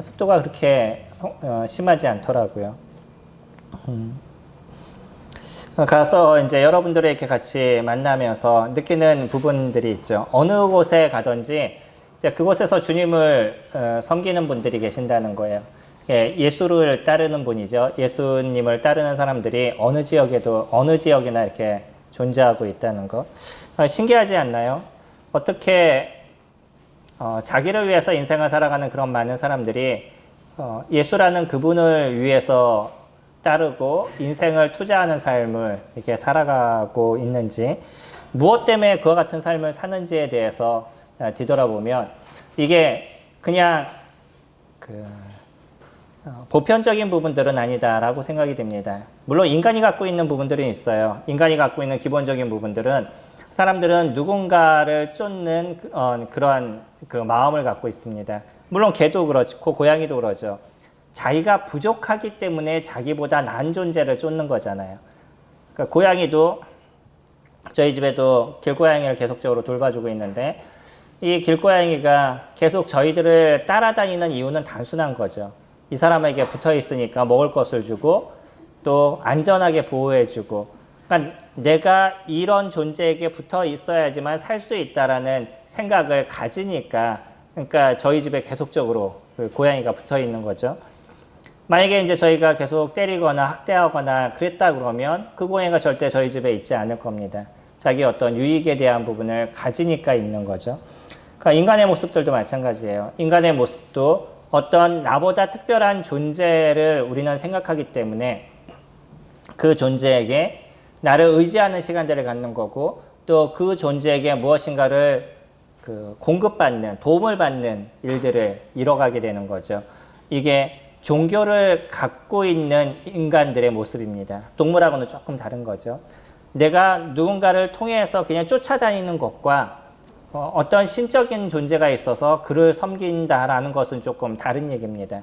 습도가 그렇게 심하지 않더라고요. 가서 이제 여러분들을 이렇게 같이 만나면서 느끼는 부분들이 있죠. 어느 곳에 가든지 이제 그곳에서 주님을 섬기는 분들이 계신다는 거예요. 예수를 따르는 분이죠. 예수님을 따르는 사람들이 어느 지역이나 이렇게 존재하고 있다는 거. 신기하지 않나요? 어떻게 자기를 위해서 인생을 살아가는 그런 많은 사람들이 예수라는 그분을 위해서 따르고 인생을 투자하는 삶을 이렇게 살아가고 있는지, 무엇 때문에 그와 같은 삶을 사는지에 대해서 뒤돌아보면 이게 그냥 보편적인 부분들은 아니다라고 생각이 됩니다. 물론 인간이 갖고 있는 부분들은 있어요. 인간이 갖고 있는 기본적인 부분들은 사람들은 누군가를 쫓는 그런 그 마음을 갖고 있습니다. 물론 개도 그렇고 고양이도 그러죠. 자기가 부족하기 때문에 자기보다 나은 존재를 쫓는 거잖아요. 그러니까 고양이도 저희 집에도 길고양이를 계속적으로 돌봐주고 있는데 이 길고양이가 계속 저희들을 따라다니는 이유는 단순한 거죠. 이 사람에게 붙어 있으니까 먹을 것을 주고 또 안전하게 보호해주고, 그러니까 내가 이런 존재에게 붙어 있어야지만 살 수 있다라는 생각을 가지니까, 그러니까 저희 집에 계속적으로 그 고양이가 붙어 있는 거죠. 만약에 이제 저희가 계속 때리거나 학대하거나 그랬다 그러면 그 고양이가 절대 저희 집에 있지 않을 겁니다. 자기 어떤 유익에 대한 부분을 가지니까 있는 거죠. 그러니까 인간의 모습들도 마찬가지예요. 인간의 모습도 어떤 나보다 특별한 존재를 우리는 생각하기 때문에 그 존재에게 나를 의지하는 시간들을 갖는 거고, 또 그 존재에게 무엇인가를 공급받는, 도움을 받는 일들을 이뤄가게 되는 거죠. 이게 종교를 갖고 있는 인간들의 모습입니다. 동물하고는 조금 다른 거죠. 내가 누군가를 통해서 그냥 쫓아다니는 것과 어떤 신적인 존재가 있어서 그를 섬긴다라는 것은 조금 다른 얘기입니다.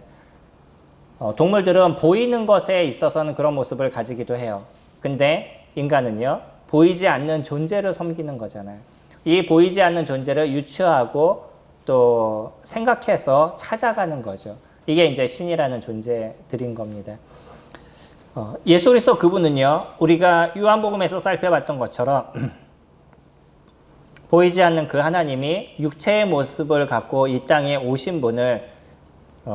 동물들은 보이는 것에 있어서는 그런 모습을 가지기도 해요. 근데 인간은요, 보이지 않는 존재를 섬기는 거잖아요. 이 보이지 않는 존재를 유추하고 또 생각해서 찾아가는 거죠. 이게 이제 신이라는 존재들인 겁니다. 예수 그리스도 그분은요, 우리가 요한복음에서 살펴봤던 것처럼 보이지 않는 그 하나님이 육체의 모습을 갖고 이 땅에 오신 분을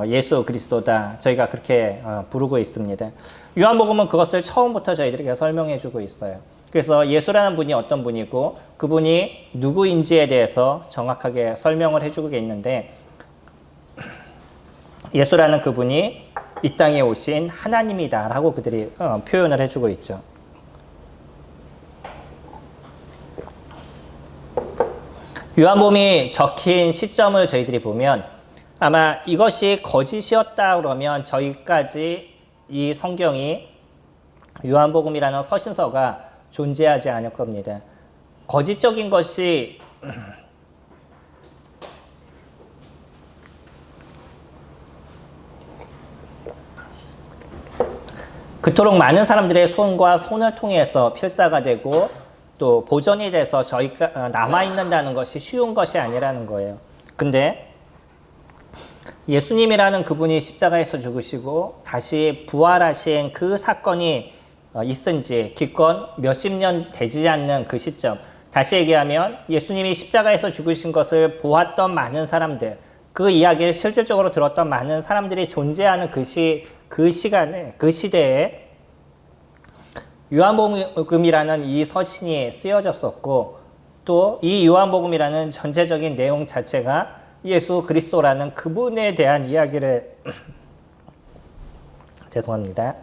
예수 그리스도다, 저희가 그렇게 부르고 있습니다. 요한복음은 그것을 처음부터 저희들에게 설명해 주고 있어요. 그래서 예수라는 분이 어떤 분이고 그분이 누구인지에 대해서 정확하게 설명을 해주고 있는데, 예수라는 그분이 이 땅에 오신 하나님이다라고 그들이 표현을 해주고 있죠. 요한복음이 적힌 시점을 저희들이 보면 아마 이것이 거짓이었다 그러면 저희까지 이 성경이, 요한복음이라는 서신서가 존재하지 않을 겁니다. 거짓적인 것이 그토록 많은 사람들의 손과 손을 통해서 필사가 되고 또 보존이 돼서 저희가 남아있는다는 것이 쉬운 것이 아니라는 거예요. 근데 예수님이라는 그분이 십자가에서 죽으시고 다시 부활하신 그 사건이 있은 지 기껏 몇십 년 되지 않는 그 시점, 다시 얘기하면 예수님이 십자가에서 죽으신 것을 보았던 많은 사람들, 그 이야기를 실질적으로 들었던 많은 사람들이 존재하는 그 시간에, 그 시대에 요한복음이라는 이 서신이 쓰여졌었고, 또 이 요한복음이라는 전체적인 내용 자체가 예수 그리스도라는 그분에 대한 이야기를 죄송합니다.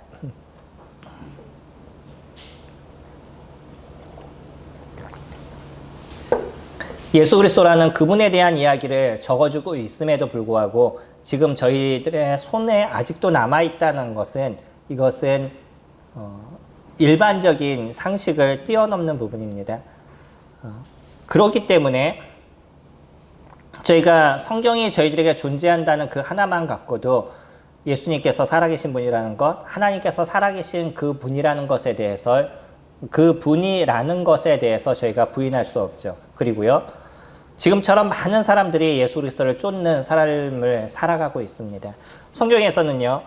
예수 그리스도라는 그분에 대한 이야기를 적어주고 있음에도 불구하고 지금 저희들의 손에 아직도 남아있다는 것은, 이것은 일반적인 상식을 뛰어넘는 부분입니다. 그렇기 때문에 저희가 성경이 저희들에게 존재한다는 그 하나만 갖고도 예수님께서 살아계신 분이라는 것, 하나님께서 살아계신 그 분이라는 것에 대해서, 그 분이라는 것에 대해서 저희가 부인할 수 없죠. 그리고요, 지금처럼 많은 사람들이 예수 그리스도를 쫓는 삶을 살아가고 있습니다. 성경에서는요,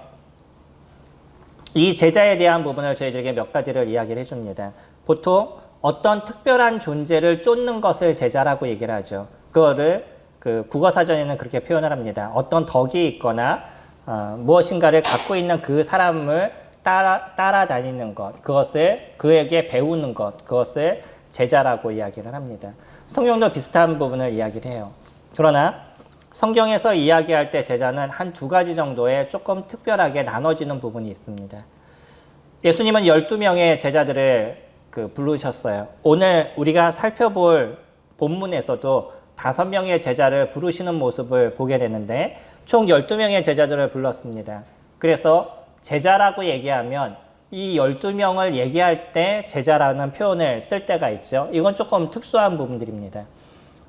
이 제자에 대한 부분을 저희들에게 몇 가지를 이야기를 해줍니다. 보통 어떤 특별한 존재를 쫓는 것을 제자라고 얘기를 하죠. 그거를 그 국어사전에는 그렇게 표현을 합니다. 어떤 덕이 있거나 무엇인가를 갖고 있는 그 사람을 따라다니는 것, 그것을 그에게 배우는 것, 그것을 제자라고 이야기를 합니다. 성경도 비슷한 부분을 이야기를 해요. 그러나 성경에서 이야기할 때 제자는 한 두 가지 정도의 조금 특별하게 나눠지는 부분이 있습니다. 예수님은 12명의 제자들을 부르셨어요. 오늘 우리가 살펴볼 본문에서도 5명의 제자를 부르시는 모습을 보게 되는데 총 12명의 제자들을 불렀습니다. 그래서 제자라고 얘기하면 이 12명을 얘기할 때 제자라는 표현을 쓸 때가 있죠. 이건 조금 특수한 부분들입니다.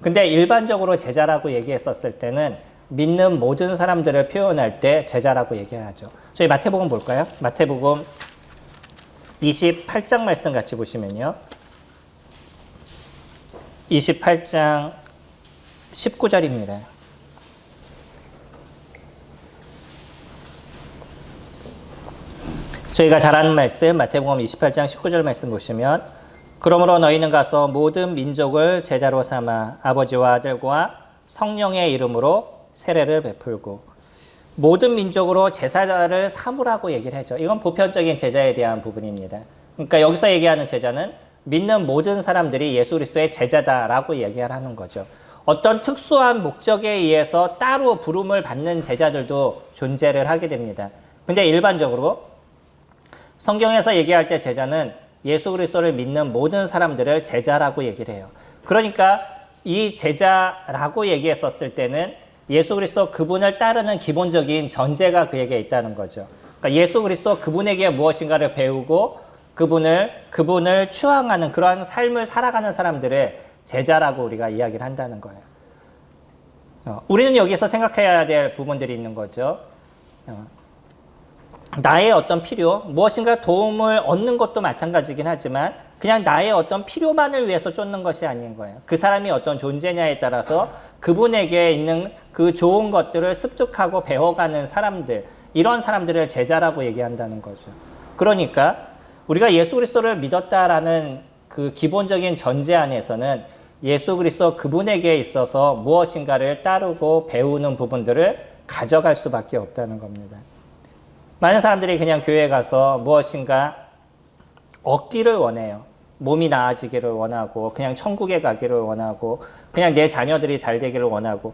근데 일반적으로 제자라고 얘기했었을 때는 믿는 모든 사람들을 표현할 때 제자라고 얘기하죠. 저희 마태복음 볼까요? 마태복음 28장 말씀 같이 보시면요. 28장 19절입니다. 저희가 잘 아는 말씀 마태복음 28장 19절 말씀 보시면 그러므로 너희는 가서 모든 민족을 제자로 삼아 아버지와 아들과 성령의 이름으로 세례를 베풀고 모든 민족으로 제자를 삼으라고 얘기를 하죠. 이건 보편적인 제자에 대한 부분입니다. 그러니까 여기서 얘기하는 제자는 믿는 모든 사람들이 예수 그리스도의 제자다라고 얘기를 하는 거죠. 어떤 특수한 목적에 의해서 따로 부름을 받는 제자들도 존재를 하게 됩니다. 근데 일반적으로 성경에서 얘기할 때 제자는 예수 그리스도를 믿는 모든 사람들을 제자라고 얘기를 해요. 그러니까 이 제자라고 얘기했었을 때는 예수 그리스도 그분을 따르는 기본적인 전제가 그에게 있다는 거죠. 그러니까 예수 그리스도 그분에게 무엇인가를 배우고 그분을 추앙하는 그러한 삶을 살아가는 사람들을 제자라고 우리가 이야기를 한다는 거예요. 우리는 여기서 생각해야 될 부분들이 있는 거죠. 나의 어떤 필요, 무엇인가 도움을 얻는 것도 마찬가지긴 하지만 그냥 나의 어떤 필요만을 위해서 쫓는 것이 아닌 거예요. 그 사람이 어떤 존재냐에 따라서 그분에게 있는 그 좋은 것들을 습득하고 배워가는 사람들, 이런 사람들을 제자라고 얘기한다는 거죠. 그러니까 우리가 예수 그리스도를 믿었다라는 그 기본적인 전제 안에서는 예수 그리스도 그분에게 있어서 무엇인가를 따르고 배우는 부분들을 가져갈 수밖에 없다는 겁니다. 많은 사람들이 그냥 교회에 가서 무엇인가 얻기를 원해요. 몸이 나아지기를 원하고 그냥 천국에 가기를 원하고 그냥 내 자녀들이 잘 되기를 원하고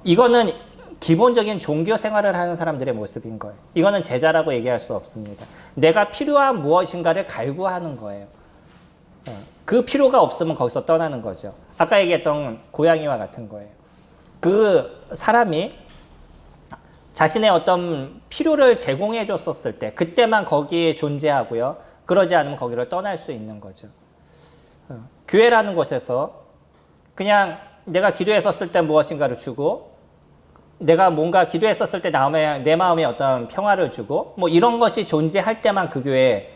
이거는 기본적인 종교 생활을 하는 사람들의 모습인 거예요. 이거는 제자라고 얘기할 수 없습니다. 내가 필요한 무엇인가를 갈구하는 거예요. 그 필요가 없으면 거기서 떠나는 거죠. 아까 얘기했던 고양이와 같은 거예요. 그 사람이 자신의 어떤 필요를 제공해 줬었을 때 그때만 거기에 존재하고요. 그러지 않으면 거기를 떠날 수 있는 거죠. 교회라는 곳에서 그냥 내가 기도했었을 때 무엇인가를 주고 내가 뭔가 기도했었을 때 내 마음에 어떤 평화를 주고 뭐 이런 것이 존재할 때만 그 교회에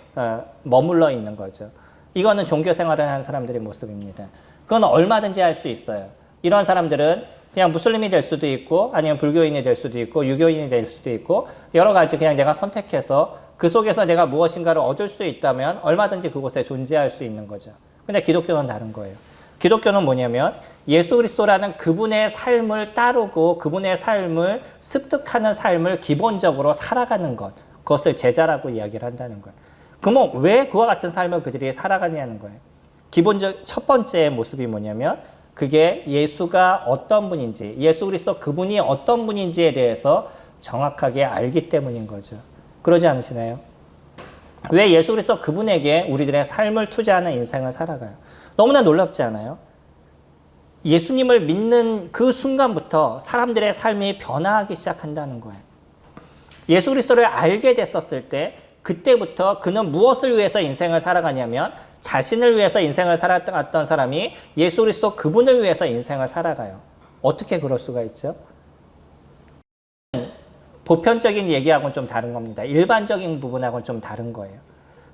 머물러 있는 거죠. 이거는 종교 생활을 하는 사람들의 모습입니다. 그건 얼마든지 할 수 있어요. 이런 사람들은 그냥 무슬림이 될 수도 있고 아니면 불교인이 될 수도 있고 유교인이 될 수도 있고 여러 가지 그냥 내가 선택해서 그 속에서 내가 무엇인가를 얻을 수 있다면 얼마든지 그곳에 존재할 수 있는 거죠. 근데 기독교는 다른 거예요. 기독교는 뭐냐면 예수 그리스도라는 그분의 삶을 따르고 그분의 삶을 습득하는 삶을 기본적으로 살아가는 것, 그것을 제자라고 이야기를 한다는 거예요. 그러면 왜 그와 같은 삶을 그들이 살아가냐는 거예요. 첫 번째 모습이 뭐냐면 그게 예수가 어떤 분인지, 예수 그리스도 그분이 어떤 분인지에 대해서 정확하게 알기 때문인 거죠. 그러지 않으시나요? 왜 예수 그리스도 그분에게 우리들의 삶을 투자하는 인생을 살아가요? 너무나 놀랍지 않아요? 예수님을 믿는 그 순간부터 사람들의 삶이 변화하기 시작한다는 거예요. 예수 그리스도를 알게 됐었을 때 그때부터 그는 무엇을 위해서 인생을 살아가냐면 자신을 위해서 인생을 살았던 사람이 예수 그리스도 그분을 위해서 인생을 살아가요. 어떻게 그럴 수가 있죠? 보편적인 얘기하고는 좀 다른 겁니다. 일반적인 부분하고는 좀 다른 거예요.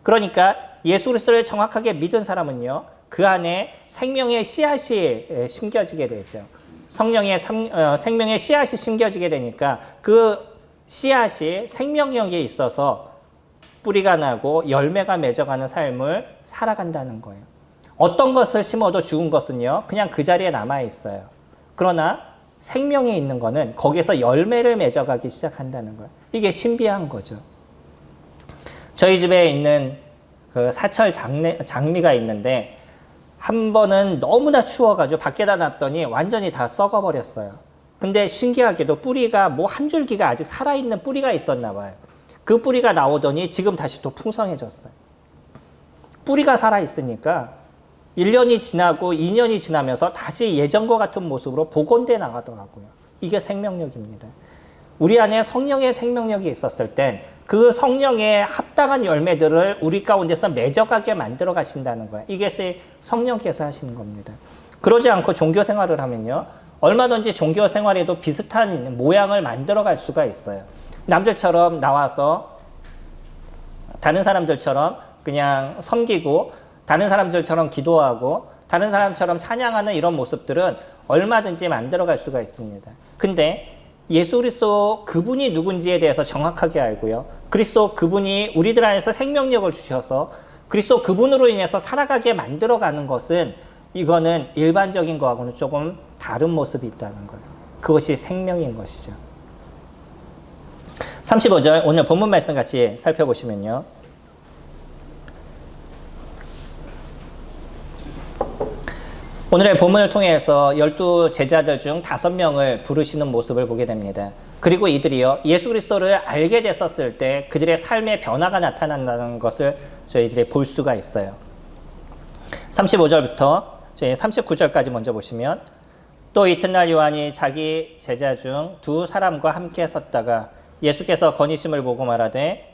그러니까 예수 그리스도를 정확하게 믿은 사람은요. 그 안에 생명의 씨앗이 심겨지게 되죠. 생명의 씨앗이 심겨지게 되니까 그 씨앗이 생명력에 있어서 뿌리가 나고 열매가 맺어가는 삶을 살아간다는 거예요. 어떤 것을 심어도 죽은 것은요, 그냥 그 자리에 남아 있어요. 그러나 생명이 있는 거는 거기서 열매를 맺어가기 시작한다는 거예요. 이게 신비한 거죠. 저희 집에 있는 그 사철 장미가 있는데 한 번은 너무나 추워가지고 밖에다 놨더니 완전히 다 썩어버렸어요. 근데 신기하게도 뿌리가 뭐 한 줄기가 아직 살아있는 뿌리가 있었나 봐요. 그 뿌리가 나오더니 지금 다시 또 풍성해졌어요. 뿌리가 살아있으니까 1년이 지나고 2년이 지나면서 다시 예전과 같은 모습으로 복원돼 나가더라고요. 이게 생명력입니다. 우리 안에 성령의 생명력이 있었을 땐 그 성령에 합당한 열매들을 우리 가운데서 맺어가게 만들어 가신다는 거예요. 이게 성령께서 하시는 겁니다. 그러지 않고 종교 생활을 하면요, 얼마든지 종교 생활에도 비슷한 모양을 만들어 갈 수가 있어요. 남들처럼 나와서 다른 사람들처럼 그냥 섬기고 다른 사람들처럼 기도하고 다른 사람처럼 찬양하는 이런 모습들은 얼마든지 만들어 갈 수가 있습니다. 근데 예수 그리스도 그분이 누군지에 대해서 정확하게 알고요, 그리스도 그분이 우리들 안에서 생명력을 주셔서 그리스도 그분으로 인해서 살아가게 만들어가는 것은, 이거는 일반적인 거하고는 조금 다른 모습이 있다는 거예요. 그것이 생명인 것이죠. 35절 오늘 본문 말씀 같이 살펴보시면요, 오늘의 본문을 통해서 12 제자들 중 5명을 부르시는 모습을 보게 됩니다. 그리고 이들이요, 예수 그리스도를 알게 됐었을 때 그들의 삶의 변화가 나타난다는 것을 저희들이 볼 수가 있어요. 35절부터 저희 39절까지 먼저 보시면, 또 이튿날 요한이 자기 제자 중 2 사람과 함께 섰다가 예수께서 건의심을 보고 말하되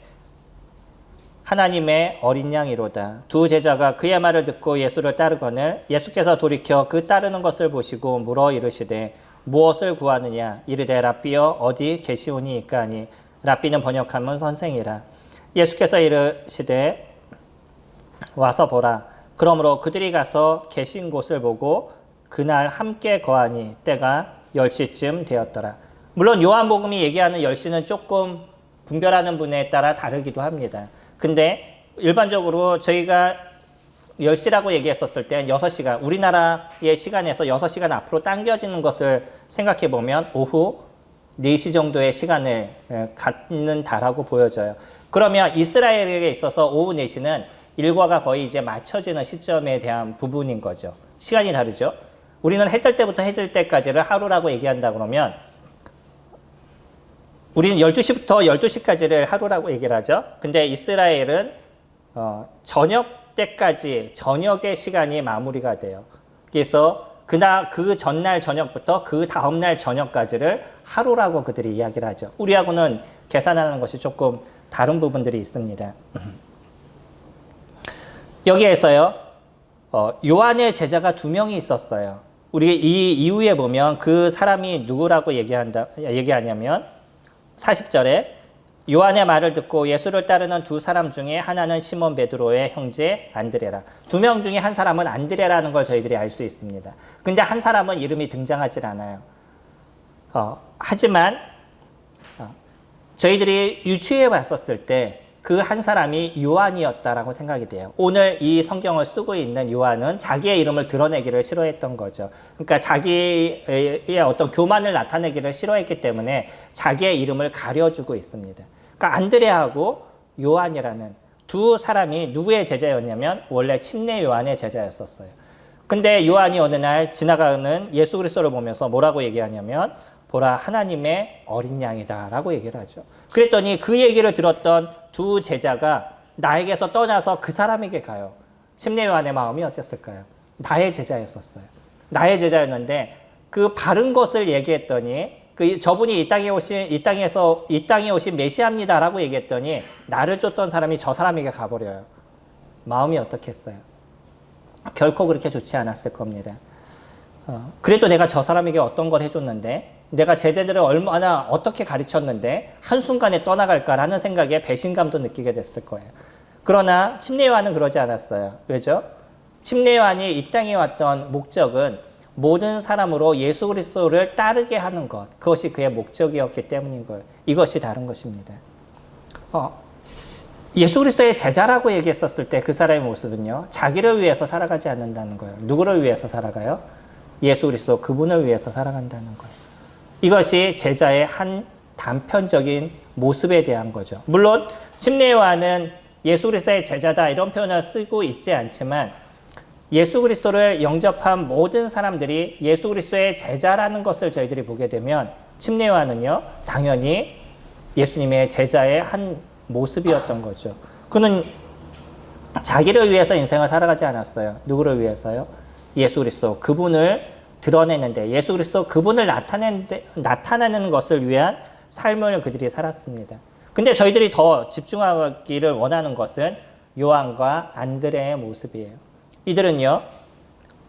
하나님의 어린 양이로다. 2 제자가 그의 말을 듣고 예수를 따르거늘 예수께서 돌이켜 그 따르는 것을 보시고 물어 이르시되 무엇을 구하느냐? 이르되 랍비여 어디 계시오니이까 하니, 랍비는 번역하면 선생이라. 예수께서 이르시되 와서 보라. 그러므로 그들이 가서 계신 곳을 보고 그날 함께 거하니 때가 10시쯤 되었더라. 물론 요한복음이 얘기하는 10시는 조금 분별하는 분에 따라 다르기도 합니다. 근데 일반적으로 저희가 10시라고 얘기했었을 때 6시간, 우리나라의 시간에서 6시간 앞으로 당겨지는 것을 생각해 보면 오후 4시 정도의 시간을 갖는다라고 보여져요. 그러면 이스라엘에게 있어서 오후 4시는 일과가 거의 이제 맞춰지는 시점에 대한 부분인 거죠. 시간이 다르죠. 우리는 해 뜰 때부터 해 질 때까지를 하루라고 얘기한다 그러면, 우리는 12시부터 12시까지를 하루라고 얘기를 하죠. 근데 이스라엘은 저녁 때까지, 저녁의 시간이 마무리가 돼요. 그래서 그 전날 저녁부터 그 다음날 저녁까지를 하루라고 그들이 이야기를 하죠. 우리하고는 계산하는 것이 조금 다른 부분들이 있습니다. 여기에서요, 요한의 제자가 2명이 있었어요. 우리 이 이후에 보면 그 사람이 누구라고 얘기하냐면 40절에 요한의 말을 듣고 예수를 따르는 2 사람 중에 하나는 시몬 베드로의 형제 안드레라. 2명 중에 한 사람은 안드레라는 걸 저희들이 알 수 있습니다. 근데 한 사람은 이름이 등장하지 않아요. 하지만 저희들이 유추해 봤었을 때 그 한 사람이 요한이었다라고 생각이 돼요. 오늘 이 성경을 쓰고 있는 요한은 자기의 이름을 드러내기를 싫어했던 거죠. 그러니까 자기의 어떤 교만을 나타내기를 싫어했기 때문에 자기의 이름을 가려주고 있습니다. 그러니까 안드레하고 요한이라는 2 사람이 누구의 제자였냐면 원래 침례 요한의 제자였었어요. 근데 요한이 어느 날 지나가는 예수 그리스도를 보면서 뭐라고 얘기하냐면 보라 하나님의 어린 양이다 라고 얘기를 하죠. 그랬더니 그 얘기를 들었던 2 제자가 나에게서 떠나서 그 사람에게 가요. 침례 요한의 마음이 어땠을까요? 나의 제자였었어요. 나의 제자였는데 그 바른 것을 얘기했더니 저분이 이 땅에 오신 메시아입니다라고 얘기했더니 나를 쫓던 사람이 저 사람에게 가버려요. 마음이 어떻겠어요? 결코 그렇게 좋지 않았을 겁니다. 그래도 내가 저 사람에게 어떤 걸 해줬는데, 내가 제자들을 얼마나 어떻게 가르쳤는데 한순간에 떠나갈까라는 생각에 배신감도 느끼게 됐을 거예요. 그러나 침례 요한은 그러지 않았어요. 왜죠? 침례 요한이 이 땅에 왔던 목적은 모든 사람으로 예수 그리스도를 따르게 하는 것, 그것이 그의 목적이었기 때문인 거예요. 이것이 다른 것입니다. 예수 그리스도의 제자라고 얘기했었을 때 그 사람의 모습은요, 자기를 위해서 살아가지 않는다는 거예요. 누구를 위해서 살아가요? 예수 그리스도 그분을 위해서 살아간다는 거예요. 이것이 제자의 한 단편적인 모습에 대한 거죠. 물론 침례 요한은 예수 그리스도의 제자다 이런 표현을 쓰고 있지 않지만 예수 그리스도를 영접한 모든 사람들이 예수 그리스도의 제자라는 것을 저희들이 보게 되면 침례 요한은요, 당연히 예수님의 제자의 한 모습이었던 거죠. 그는 자기를 위해서 인생을 살아가지 않았어요. 누구를 위해서요? 예수 그리스도 그분을 드러내는데, 예수 그리스도 그분을 나타내는 것을 위한 삶을 그들이 살았습니다. 근데 저희들이 더 집중하기를 원하는 것은 요한과 안드레의 모습이에요. 이들은요,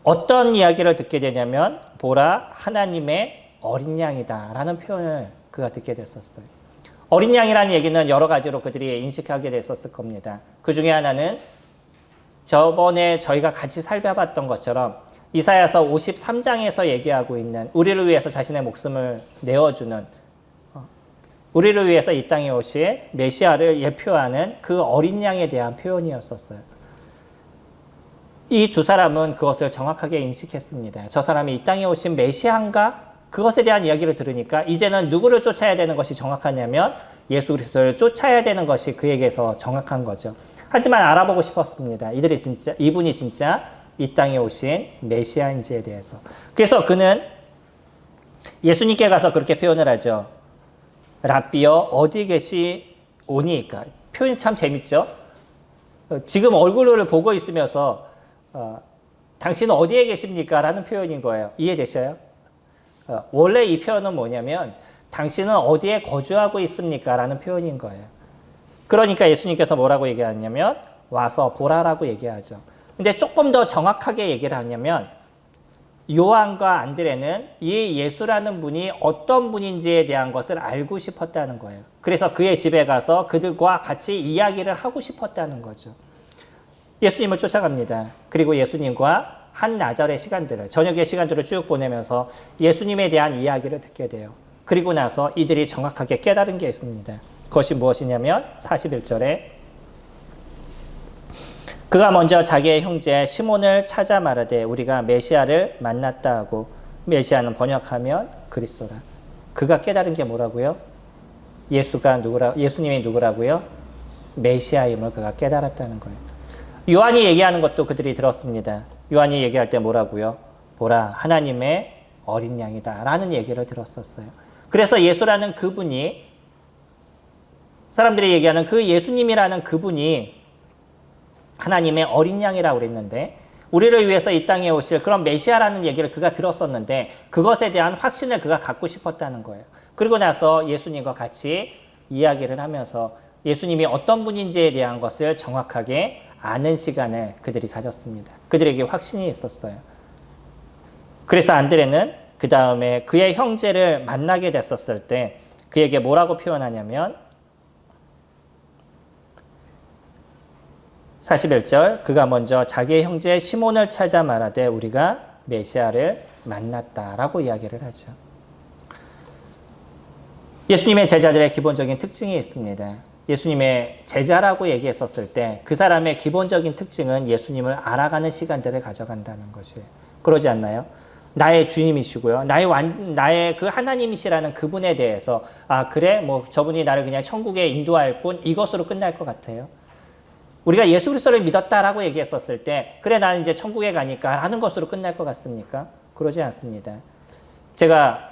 어떤 이야기를 듣게 되냐면, 보라, 하나님의 어린 양이다 라는 표현을 그가 듣게 됐었어요. 어린 양이라는 얘기는 여러 가지로 그들이 인식하게 됐었을 겁니다. 그 중에 하나는 저번에 저희가 같이 살펴봤던 것처럼 이사야서 53장에서 얘기하고 있는 우리를 위해서 자신의 목숨을 내어주는, 우리를 위해서 이 땅에 오신 메시아를 예표하는 그 어린 양에 대한 표현이었었어요. 이 두 사람은 그것을 정확하게 인식했습니다. 저 사람이 이 땅에 오신 메시아인가? 그것에 대한 이야기를 들으니까 이제는 누구를 쫓아야 되는 것이 정확하냐면 예수 그리스도를 쫓아야 되는 것이 그에게서 정확한 거죠. 하지만 알아보고 싶었습니다. 이분이 진짜 이 땅에 오신 메시아인지에 대해서. 그래서 그는 예수님께 가서 그렇게 표현을 하죠. 랍비여 어디 계시오니까. 표현이 참 재밌죠. 지금 얼굴을 보고 있으면서 당신은 어디에 계십니까? 라는 표현인 거예요. 이해되셔요? 원래 이 표현은 뭐냐면 당신은 어디에 거주하고 있습니까? 라는 표현인 거예요. 그러니까 예수님께서 뭐라고 얘기하냐면 와서 보라라고 얘기하죠. 근데 조금 더 정확하게 얘기를 하냐면 요한과 안드레는 이 예수라는 분이 어떤 분인지에 대한 것을 알고 싶었다는 거예요. 그래서 그의 집에 가서 그들과 같이 이야기를 하고 싶었다는 거죠. 예수님을 쫓아갑니다. 그리고 예수님과 한나절의 시간들을, 저녁의 시간들을 쭉 보내면서 예수님에 대한 이야기를 듣게 돼요. 그리고 나서 이들이 정확하게 깨달은 게 있습니다. 그것이 무엇이냐면 41절에 그가 먼저 자기의 형제 시몬을 찾아 말하되 우리가 메시아를 만났다 하고, 메시아는 번역하면 그리스도라. 그가 깨달은 게 뭐라고요? 예수님이 누구라고요? 메시아임을 그가 깨달았다는 거예요. 요한이 얘기하는 것도 그들이 들었습니다. 요한이 얘기할 때 뭐라고요? 보라, 하나님의 어린 양이다 라는 얘기를 들었었어요. 그래서 예수라는 그분이, 사람들이 얘기하는 그 예수님이라는 그분이 하나님의 어린 양이라고 그랬는데, 우리를 위해서 이 땅에 오실 그런 메시아라는 얘기를 그가 들었었는데 그것에 대한 확신을 그가 갖고 싶었다는 거예요. 그리고 나서 예수님과 같이 이야기를 하면서 예수님이 어떤 분인지에 대한 것을 정확하게 아는 시간을 그들이 가졌습니다. 그들에게 확신이 있었어요. 그래서 안드레는 그 다음에 그의 형제를 만나게 됐었을 때 그에게 뭐라고 표현하냐면 41절 그가 먼저 자기의 형제 시몬을 찾아 말하되 우리가 메시아를 만났다라고 이야기를 하죠. 예수님의 제자들의 기본적인 특징이 있습니다. 예수님의 제자라고 얘기했었을 때 그 사람의 기본적인 특징은 예수님을 알아가는 시간들을 가져간다는 것이에요. 그러지 않나요? 나의 주님이시고요. 나의 그 하나님이시라는 그분에 대해서 그래? 뭐 저분이 나를 그냥 천국에 인도할 뿐 이것으로 끝날 것 같아요. 우리가 예수 그리스도를 믿었다라고 얘기했었을 때 그래 나는 이제 천국에 가니까 하는 것으로 끝날 것 같습니까? 그러지 않습니다. 제가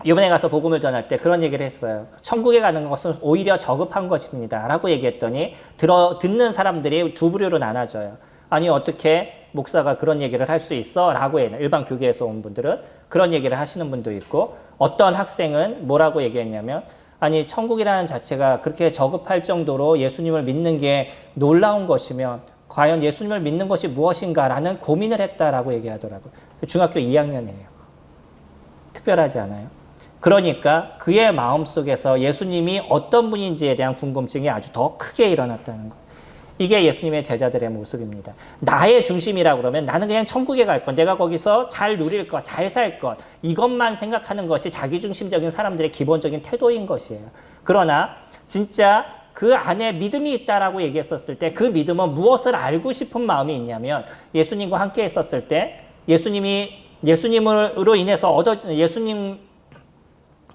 이번에 가서 복음을 전할 때 그런 얘기를 했어요. 천국에 가는 것은 오히려 저급한 것입니다 라고 얘기했더니 듣는 사람들이 두 부류로 나눠져요. 아니 어떻게 목사가 그런 얘기를 할 수 있어? 라고 해요. 일반 교계에서 온 분들은 그런 얘기를 하시는 분도 있고, 어떤 학생은 뭐라고 얘기했냐면 아니 천국이라는 자체가 그렇게 저급할 정도로 예수님을 믿는 게 놀라운 것이면 과연 예수님을 믿는 것이 무엇인가 라는 고민을 했다라고 얘기하더라고요. 중학교 2학년이에요. 특별하지 않아요? 그러니까 그의 마음속에서 예수님이 어떤 분인지에 대한 궁금증이 아주 더 크게 일어났다는 거예요. 이게 예수님의 제자들의 모습입니다. 나의 중심이라고 그러면 나는 그냥 천국에 갈 것, 내가 거기서 잘 누릴 것, 잘 살 것, 이것만 생각하는 것이 자기중심적인 사람들의 기본적인 태도인 것이에요. 그러나 진짜 그 안에 믿음이 있다라고 얘기했었을 때 그 믿음은 무엇을 알고 싶은 마음이 있냐면 예수님과 함께 있었을 때 예수님으로 인해서 예수님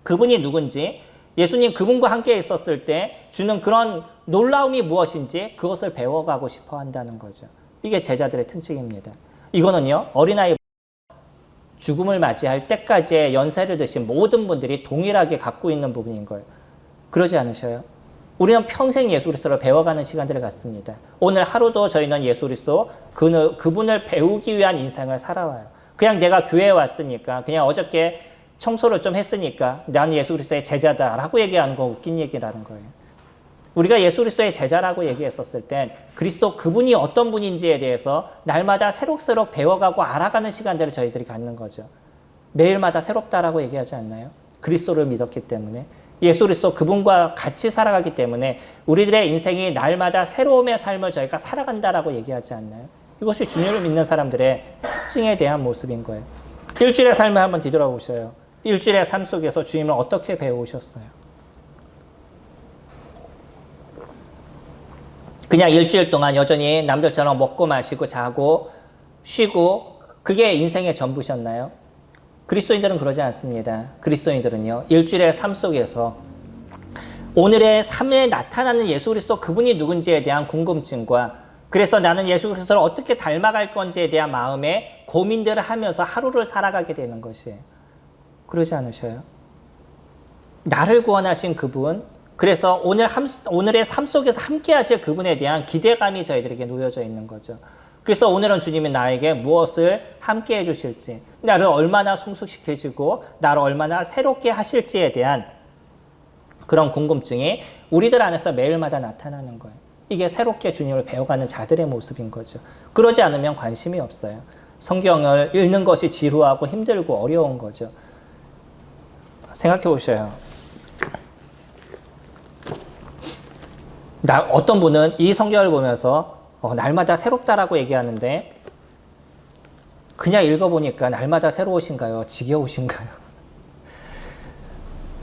그분이 누군지, 예수님 그분과 함께 있었을 때 주는 그런 놀라움이 무엇인지 그것을 배워가고 싶어 한다는 거죠. 이게 제자들의 특징입니다. 이거는요, 어린아이 죽음을 맞이할 때까지의 연세를 드신 모든 분들이 동일하게 갖고 있는 부분인 거예요. 그러지 않으셔요? 우리는 평생 예수 그리스도를 배워가는 시간들을 갖습니다. 오늘 하루도 저희는 예수 그리스도 그분을 배우기 위한 인생을 살아와요. 그냥 내가 교회에 왔으니까, 그냥 어저께 청소를 좀 했으니까 나는 예수 그리스도의 제자다라고 얘기하는 건 웃긴 얘기라는 거예요. 우리가 예수 그리스도의 제자라고 얘기했었을 땐 그리스도 그분이 어떤 분인지에 대해서 날마다 새록새록 배워가고 알아가는 시간들을 저희들이 갖는 거죠. 매일마다 새롭다라고 얘기하지 않나요? 그리스도를 믿었기 때문에, 예수 그리스도 그분과 같이 살아가기 때문에 우리들의 인생이 날마다 새로움의 삶을 저희가 살아간다라고 얘기하지 않나요? 이것이 주님을 믿는 사람들의 특징에 대한 모습인 거예요. 일주일의 삶을 한번 뒤돌아보셔요. 일주일의 삶 속에서 주님을 어떻게 배워오셨어요? 그냥 일주일 동안 여전히 남들처럼 먹고 마시고 자고 쉬고 그게 인생의 전부셨나요? 그리스도인들은 그러지 않습니다. 그리스도인들은요, 일주일의 삶 속에서 오늘의 삶에 나타나는 예수 그리스도 그분이 누군지에 대한 궁금증과, 그래서 나는 예수 그리스도를 어떻게 닮아갈 건지에 대한 마음의 고민들을 하면서 하루를 살아가게 되는 것이에요. 그러지 않으셔요? 나를 구원하신 그분, 그래서 오늘의 삶 속에서 함께 하실 그분에 대한 기대감이 저희들에게 놓여져 있는 거죠. 그래서 오늘은 주님이 나에게 무엇을 함께 해주실지, 나를 얼마나 성숙시켜주고 나를 얼마나 새롭게 하실지에 대한 그런 궁금증이 우리들 안에서 매일마다 나타나는 거예요. 이게 새롭게 주님을 배워가는 자들의 모습인 거죠. 그러지 않으면 관심이 없어요. 성경을 읽는 것이 지루하고 힘들고 어려운 거죠. 생각해 보셔요. 어떤 분은 이 성경을 보면서 날마다 새롭다라고 얘기하는데 그냥 읽어보니까 날마다 새로우신가요? 지겨우신가요?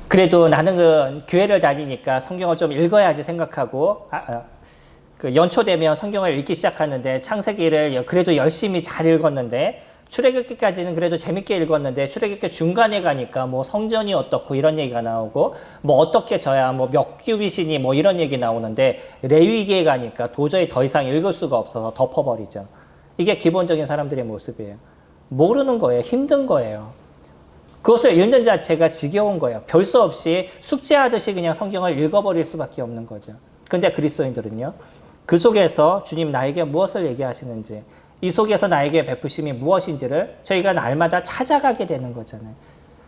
그래도 나는 교회를 다니니까 성경을 좀 읽어야지 생각하고 연초되면 성경을 읽기 시작하는데 창세기를 그래도 열심히 잘 읽었는데 출애굽기까지는 그래도 재밌게 읽었는데 출애굽기 중간에 가니까 뭐 성전이 어떻고 이런 얘기가 나오고 뭐 어떻게 져야 뭐 몇 규빗이니 뭐 이런 얘기 나오는데 레위기에 가니까 도저히 더 이상 읽을 수가 없어서 덮어버리죠. 이게 기본적인 사람들의 모습이에요. 모르는 거예요. 힘든 거예요. 그것을 읽는 자체가 지겨운 거예요. 별 수 없이 숙제하듯이 그냥 성경을 읽어버릴 수밖에 없는 거죠. 근데 그리스도인들은요, 그 속에서 주님 나에게 무엇을 얘기하시는지, 이 속에서 나에게 베푸심이 무엇인지를 저희가 날마다 찾아가게 되는 거잖아요.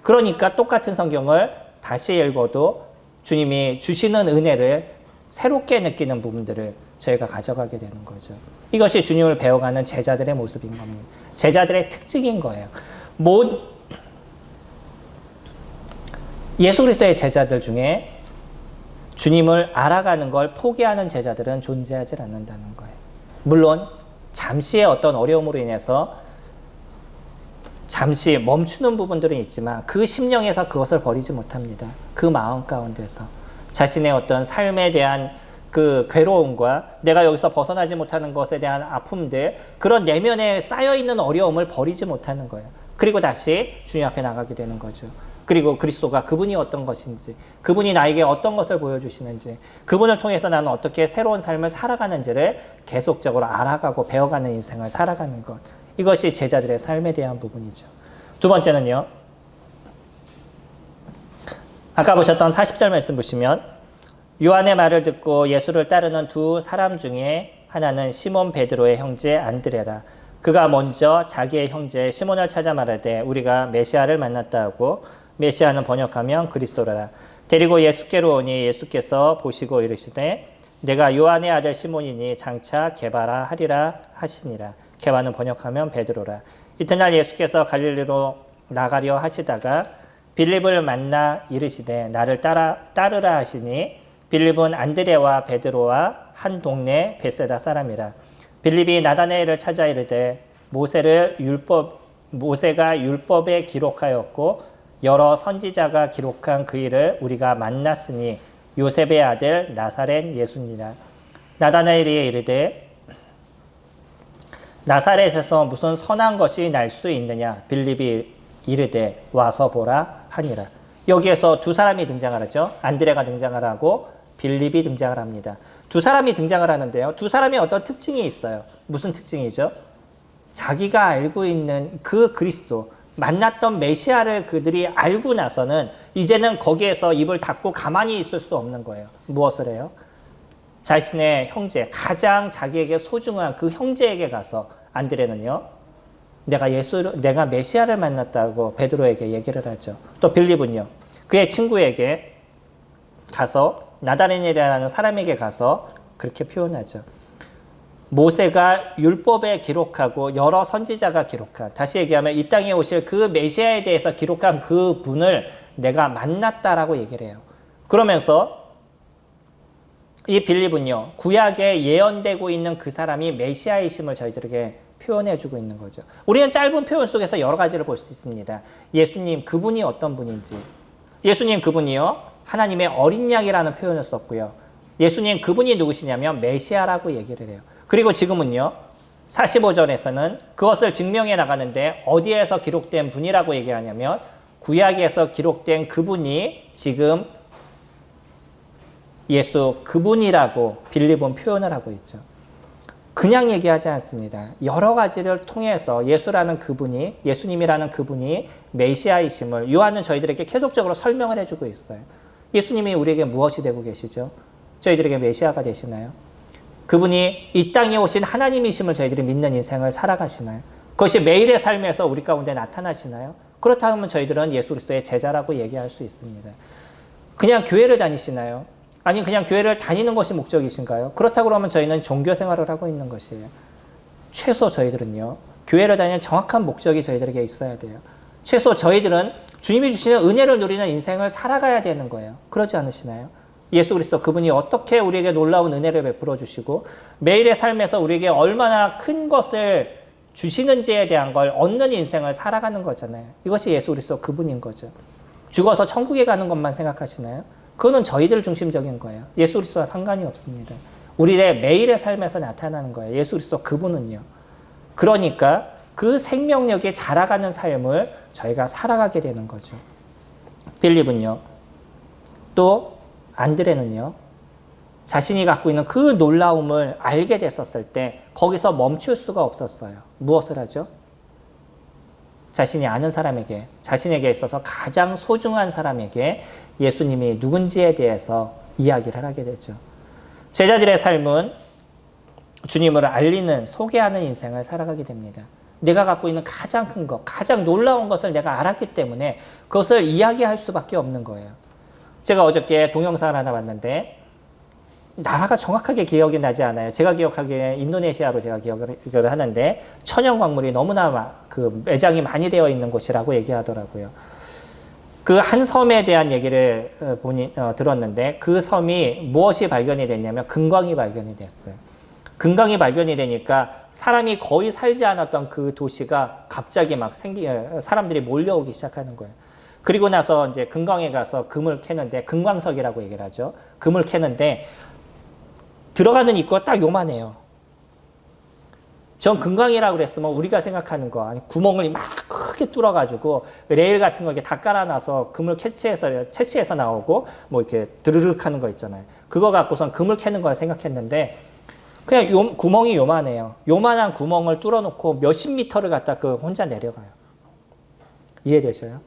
그러니까 똑같은 성경을 다시 읽어도 주님이 주시는 은혜를 새롭게 느끼는 부분들을 저희가 가져가게 되는 거죠. 이것이 주님을 배워가는 제자들의 모습인 겁니다. 제자들의 특징인 거예요. 예수 그리스도의 제자들 중에 주님을 알아가는 걸 포기하는 제자들은 존재하지 않는다는 거예요. 물론 잠시의 어떤 어려움으로 인해서 잠시 멈추는 부분들은 있지만 그 심령에서 그것을 버리지 못합니다. 그 마음 가운데서 자신의 어떤 삶에 대한 그 괴로움과 내가 여기서 벗어나지 못하는 것에 대한 아픔들, 그런 내면에 쌓여있는 어려움을 버리지 못하는 거예요. 그리고 다시 주님 앞에 나가게 되는 거죠. 그리고 그리스도가 그분이 어떤 것인지, 그분이 나에게 어떤 것을 보여주시는지, 그분을 통해서 나는 어떻게 새로운 삶을 살아가는지를 계속적으로 알아가고 배워가는 인생을 살아가는 것. 이것이 제자들의 삶에 대한 부분이죠. 두 번째는요, 아까 보셨던 40절 말씀 보시면 요한의 말을 듣고 예수를 따르는 두 사람 중에 하나는 시몬 베드로의 형제 안드레라. 그가 먼저 자기의 형제 시몬을 찾아 말하되 우리가 메시아를 만났다 하고, 메시아는 번역하면 그리스도라. 데리고 예수께로 오니 예수께서 보시고 이르시되 내가 요한의 아들 시몬이니 장차 게바라 하리라 하시니라. 게바는 번역하면 베드로라. 이튿날 예수께서 갈릴리로 나가려 하시다가 빌립을 만나 이르시되 나를 따르라 하시니 빌립은 안드레와 베드로와 한 동네 벳세다 사람이라. 빌립이 나다나엘을 찾아 이르되 모세가 율법에 기록하였고 여러 선지자가 기록한 그 일을 우리가 만났으니 요셉의 아들 나사렛 예수니라. 나다나엘이 이르되 나사렛에서 무슨 선한 것이 날 수 있느냐. 빌립이 이르되 와서 보라 하니라. 여기에서 두 사람이 등장을 하죠. 안드레가 등장을 하고 빌립이 등장을 합니다. 두 사람이 등장을 하는데요. 두 사람이 어떤 특징이 있어요. 무슨 특징이죠? 자기가 알고 있는 그 그리스도, 만났던 메시아를 그들이 알고 나서는 이제는 거기에서 입을 닫고 가만히 있을 수 없는 거예요. 무엇을 해요? 자신의 형제, 가장 자기에게 소중한 그 형제에게 가서 안드레는요, 내가 메시아를 만났다고 베드로에게 얘기를 하죠. 또 빌립은요, 그의 친구에게 가서 나다나엘이라는 사람에게 가서 그렇게 표현하죠. 모세가 율법에 기록하고 여러 선지자가 기록한, 다시 얘기하면 이 땅에 오실 그 메시아에 대해서 기록한 그 분을 내가 만났다라고 얘기를 해요. 그러면서 이 빌립은요, 구약에 예언되고 있는 그 사람이 메시아이심을 저희들에게 표현해주고 있는 거죠. 우리는 짧은 표현 속에서 여러 가지를 볼 수 있습니다. 예수님 그분이 어떤 분인지, 예수님 그분이요, 하나님의 어린 양이라는 표현을 썼고요. 예수님 그분이 누구시냐면 메시아라고 얘기를 해요. 그리고 지금은요, 45절에서는 그것을 증명해 나가는데 어디에서 기록된 분이라고 얘기하냐면 구약에서 기록된 그분이 지금 예수 그분이라고 빌립은 표현을 하고 있죠. 그냥 얘기하지 않습니다. 여러 가지를 통해서 예수라는 그분이, 예수님이라는 그분이 메시아이심을 요한은 저희들에게 계속적으로 설명을 해주고 있어요. 예수님이 우리에게 무엇이 되고 계시죠? 저희들에게 메시아가 되시나요? 그분이 이 땅에 오신 하나님이심을 저희들이 믿는 인생을 살아가시나요? 그것이 매일의 삶에서 우리 가운데 나타나시나요? 그렇다면 저희들은 예수 그리스도의 제자라고 얘기할 수 있습니다. 그냥 교회를 다니시나요? 아니 그냥 교회를 다니는 것이 목적이신가요? 그렇다고 그러면 저희는 종교 생활을 하고 있는 것이에요. 최소 저희들은요, 교회를 다니는 정확한 목적이 저희들에게 있어야 돼요. 최소 저희들은 주님이 주시는 은혜를 누리는 인생을 살아가야 되는 거예요. 그러지 않으시나요? 예수 그리스도 그분이 어떻게 우리에게 놀라운 은혜를 베풀어 주시고 매일의 삶에서 우리에게 얼마나 큰 것을 주시는지에 대한 걸 얻는 인생을 살아가는 거잖아요. 이것이 예수 그리스도 그분인 거죠. 죽어서 천국에 가는 것만 생각하시나요? 그거는 저희들 중심적인 거예요. 예수 그리스도와 상관이 없습니다. 우리의 매일의 삶에서 나타나는 거예요. 예수 그리스도 그분은요. 그러니까 그 생명력이 자라가는 삶을 저희가 살아가게 되는 거죠. 빌립은요, 또 안드레는요, 자신이 갖고 있는 그 놀라움을 알게 됐었을 때 거기서 멈출 수가 없었어요. 무엇을 하죠? 자신이 아는 사람에게, 자신에게 있어서 가장 소중한 사람에게 예수님이 누군지에 대해서 이야기를 하게 되죠. 제자들의 삶은 주님을 알리는, 소개하는 인생을 살아가게 됩니다. 내가 갖고 있는 가장 큰 것, 가장 놀라운 것을 내가 알았기 때문에 그것을 이야기할 수밖에 없는 거예요. 제가 어저께 동영상을 하나 봤는데 나라가 정확하게 기억이 나지 않아요. 제가 기억하기에 인도네시아로 제가 기억을 하는데 천연 광물이 너무나 그 매장이 많이 되어 있는 곳이라고 얘기하더라고요. 그 한 섬에 대한 얘기를 들었는데 그 섬이 무엇이 발견이 됐냐면 금광이 발견이 됐어요. 금광이 발견이 되니까 사람이 거의 살지 않았던 그 도시가 갑자기 막 사람들이 몰려오기 시작하는 거예요. 그리고 나서 이제 금광에 가서 금을 캐는데, 금광석이라고 얘기를 하죠. 금을 캐는데 들어가는 입구가 딱 요만해요. 전 금광이라고 그랬으면 우리가 생각하는 거, 아니 구멍을 막 크게 뚫어가지고 레일 같은 거 이렇게 다 깔아놔서 금을 채취해서 나오고 뭐 이렇게 드르륵 하는 거 있잖아요. 그거 갖고선 금을 캐는 걸 생각했는데 그냥 구멍이 요만해요. 요만한 구멍을 뚫어놓고 몇십 미터를 갖다 그 혼자 내려가요. 이해되셔요?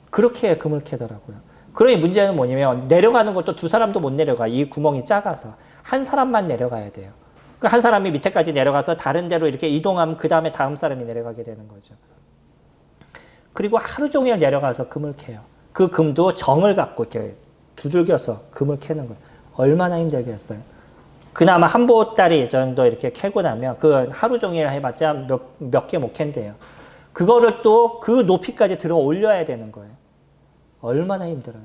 그렇게 금을 캐더라고요. 그러니 문제는 뭐냐면 내려가는 것도 두 사람도 못 내려가. 이 구멍이 작아서. 한 사람만 내려가야 돼요. 그 한 사람이 밑에까지 내려가서 다른 데로 이렇게 이동하면 그 다음에 다음 사람이 내려가게 되는 거죠. 그리고 하루 종일 내려가서 금을 캐요. 그 금도 정을 갖고 이렇게 두들겨서 금을 캐는 거예요. 얼마나 힘들겠어요. 그나마 한 보따리 정도 이렇게 캐고 나면 그 하루 종일 해봤자 몇 개 못 캔대요. 그거를 또 그 높이까지 들어 올려야 되는 거예요. 얼마나 힘들어요.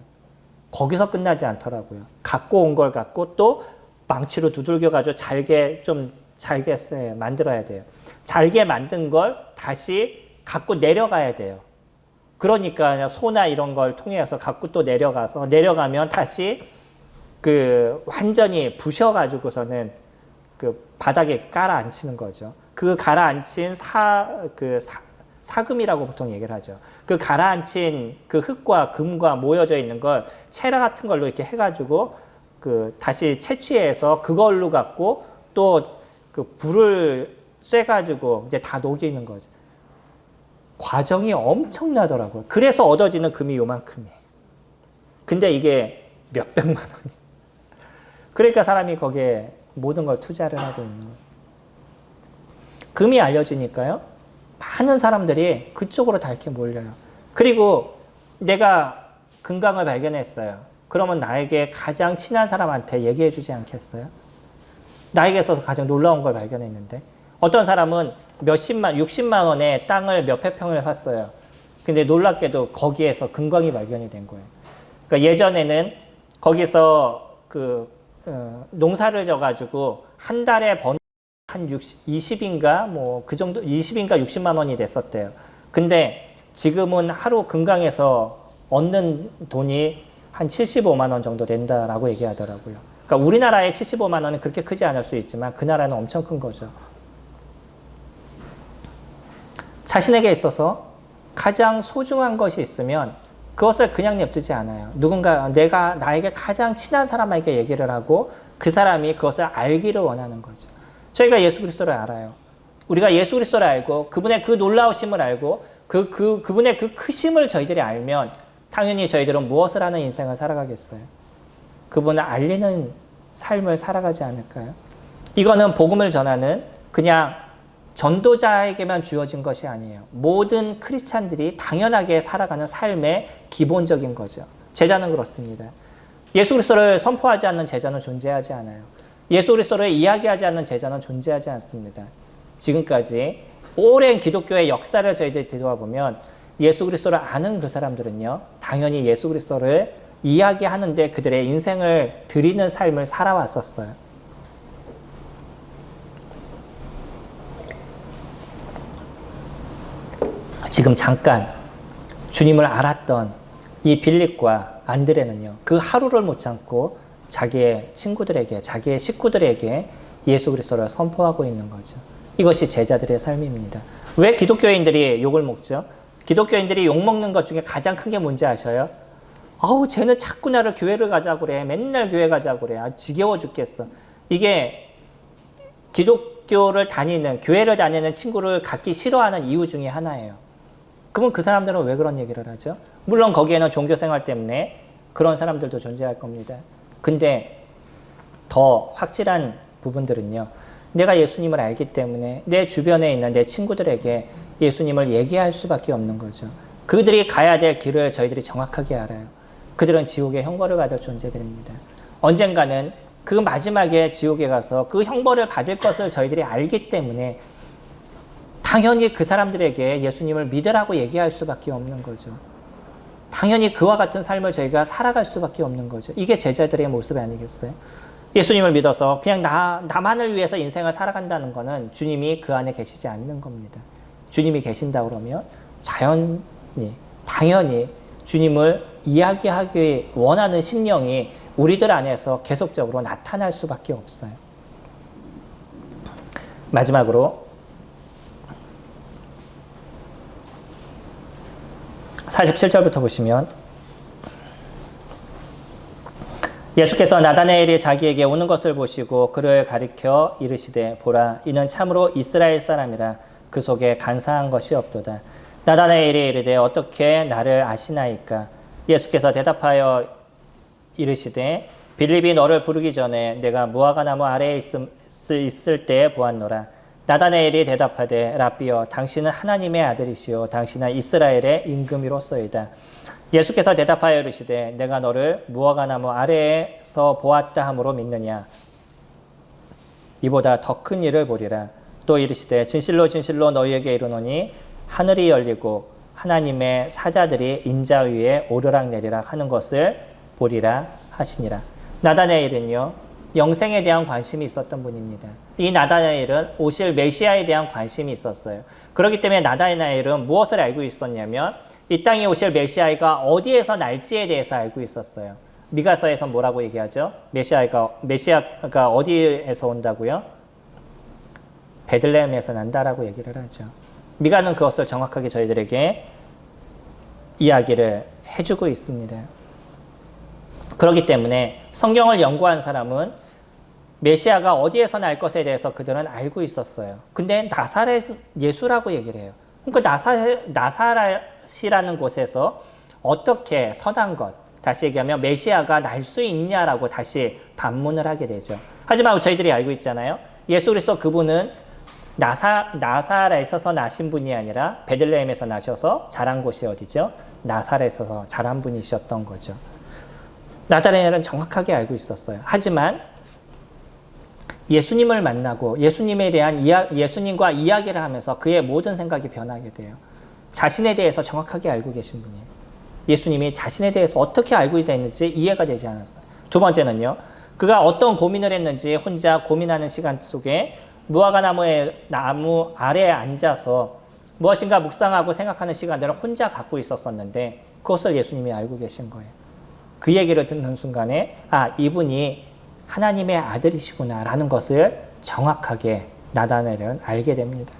거기서 끝나지 않더라고요. 갖고 온 걸 갖고 또 망치로 두들겨가지고 잘게 만들어야 돼요. 잘게 만든 걸 다시 갖고 내려가야 돼요. 그러니까 소나 이런 걸 통해서 갖고 또 내려가면 다시 완전히 부셔가지고서는 바닥에 깔아앉히는 거죠. 그 가라앉힌 사금이라고 보통 얘기를 하죠. 그 가라앉힌 그 흙과 금과 모여져 있는 걸 체라 같은 걸로 이렇게 해가지고 다시 채취해서 그걸로 갖고 또 불을 쐬가지고 이제 다 녹이는 거죠. 과정이 엄청나더라고요. 그래서 얻어지는 금이 요만큼이에요. 근데 이게 몇백만 원이. 그러니까 사람이 거기에 모든 걸 투자를 하고 있는 거예요. 금이 알려지니까요. 많은 사람들이 그쪽으로 다 이렇게 몰려요. 그리고 내가 금강을 발견했어요. 그러면 나에게 가장 친한 사람한테 얘기해 주지 않겠어요? 나에게 있어서 가장 놀라운 걸 발견했는데 어떤 사람은 60만 원에 땅을 몇백 평을 샀어요. 근데 놀랍게도 거기에서 금광이 발견이 된 거예요. 그러니까 예전에는 거기서 농사를 져가지고 한 달에 번 한 20인가 뭐 그 정도 20인가 60만 원이 됐었대요. 근데 지금은 하루 금강에서 얻는 돈이 한 75만 원 정도 된다라고 얘기하더라고요. 그러니까 우리나라의 75만 원은 그렇게 크지 않을 수 있지만 그 나라는 엄청 큰 거죠. 자신에게 있어서 가장 소중한 것이 있으면 그것을 그냥 냅두지 않아요. 나에게 가장 친한 사람에게 얘기를 하고 그 사람이 그것을 알기를 원하는 거죠. 저희가 예수 그리스도를 알아요. 우리가 예수 그리스도를 알고 그분의 그 놀라우심을 알고 그분의 그 크심을 저희들이 알면 당연히 저희들은 무엇을 하는 인생을 살아가겠어요? 그분을 알리는 삶을 살아가지 않을까요? 이거는 복음을 전하는 그냥 전도자에게만 주어진 것이 아니에요. 모든 크리스찬들이 당연하게 살아가는 삶의 기본적인 거죠. 제자는 그렇습니다. 예수 그리스도를 선포하지 않는 제자는 존재하지 않아요. 예수 그리스도를 이야기하지 않는 제자는 존재하지 않습니다. 지금까지 오랜 기독교의 역사를 저희들이 뒤돌아보면 예수 그리스도를 아는 그 사람들은요, 당연히 예수 그리스도를 이야기하는데 그들의 인생을 드리는 삶을 살아왔었어요. 지금 잠깐 주님을 알았던 이 빌립과 안드레는요, 그 하루를 못 참고 자기의 친구들에게, 자기의 식구들에게 예수 그리스도를 선포하고 있는 거죠. 이것이 제자들의 삶입니다. 왜 기독교인들이 욕을 먹죠? 기독교인들이 욕먹는 것 중에 가장 큰 게 뭔지 아셔요? 쟤는 자꾸 나를 교회를 가자고 그래. 맨날 교회 가자고 그래. 지겨워 죽겠어. 이게 기독교를 교회를 다니는 친구를 갖기 싫어하는 이유 중에 하나예요. 그러면 그 사람들은 왜 그런 얘기를 하죠? 물론 거기에는 종교생활 때문에 그런 사람들도 존재할 겁니다. 근데 더 확실한 부분들은요, 내가 예수님을 알기 때문에 내 주변에 있는 내 친구들에게 예수님을 얘기할 수밖에 없는 거죠. 그들이 가야 될 길을 저희들이 정확하게 알아요. 그들은 지옥의 형벌을 받을 존재들입니다. 언젠가는 그 마지막에 지옥에 가서 그 형벌을 받을 것을 저희들이 알기 때문에 당연히 그 사람들에게 예수님을 믿으라고 얘기할 수밖에 없는 거죠. 당연히 그와 같은 삶을 저희가 살아갈 수밖에 없는 거죠. 이게 제자들의 모습이 아니겠어요? 예수님을 믿어서 그냥 나만을 위해서 인생을 살아간다는 것은 주님이 그 안에 계시지 않는 겁니다. 주님이 계신다 그러면 당연히 주님을 이야기하기 원하는 심령이 우리들 안에서 계속적으로 나타날 수밖에 없어요. 마지막으로 47절부터 보시면 예수께서 나다나엘이 자기에게 오는 것을 보시고 그를 가리켜 이르시되 보라 이는 참으로 이스라엘 사람이라 그 속에 간사한 것이 없도다. 나다나엘이 이르되 어떻게 나를 아시나이까? 예수께서 대답하여 이르시되 빌립이 너를 부르기 전에 내가 무화과나무 아래에 있을 때에 보았노라. 나다나엘이 대답하되 라비여 당신은 하나님의 아들이시오 당신은 이스라엘의 임금이로소이다. 예수께서 대답하여 이르시되 내가 너를 무화과나무 아래에서 보았다 함으로 믿느냐? 이보다 더 큰 일을 보리라. 또 이르시되 진실로 진실로 너희에게 이르노니 하늘이 열리고 하나님의 사자들이 인자 위에 오르락내리락 하는 것을 보리라 하시니라. 나다나엘은요 영생에 대한 관심이 있었던 분입니다. 이 나다나엘은 오실 메시아에 대한 관심이 있었어요. 그렇기 때문에 나다나엘은 무엇을 알고 있었냐면 이 땅에 오실 메시아가 어디에서 날지에 대해서 알고 있었어요. 미가서에서 뭐라고 얘기하죠? 메시아가 어디에서 온다고요? 베들레헴에서 난다라고 얘기를 하죠. 미가는 그것을 정확하게 저희들에게 이야기를 해주고 있습니다. 그렇기 때문에 성경을 연구한 사람은 메시아가 어디에서 날 것에 대해서 그들은 알고 있었어요. 근데 나사렛 예수라고 얘기를 해요. 그러니까 나사렛이라는 곳에서 어떻게 선한 것, 다시 얘기하면 메시아가 날 수 있냐라고 다시 반문을 하게 되죠. 하지만 저희들이 알고 있잖아요. 예수 그리스도 그분은 나사렛에서 나신 분이 아니라 베들레헴에서 나셔서 자란 곳이 어디죠? 나사렛에서 자란 분이셨던 거죠. 나다나엘은 정확하게 알고 있었어요. 하지만 예수님을 만나고 예수님에 대한 예수님과 이야기를 하면서 그의 모든 생각이 변하게 돼요. 자신에 대해서 정확하게 알고 계신 분이에요. 예수님이 자신에 대해서 어떻게 알고 있는지 이해가 되지 않았어요. 두 번째는요. 그가 어떤 고민을 했는지 혼자 고민하는 시간 속에 무화과 나무 아래에 앉아서 무엇인가 묵상하고 생각하는 시간들을 혼자 갖고 있었었는데 그것을 예수님이 알고 계신 거예요. 그 얘기를 듣는 순간에 이분이 하나님의 아들이시구나라는 것을 정확하게 나다나엘은 알게 됩니다.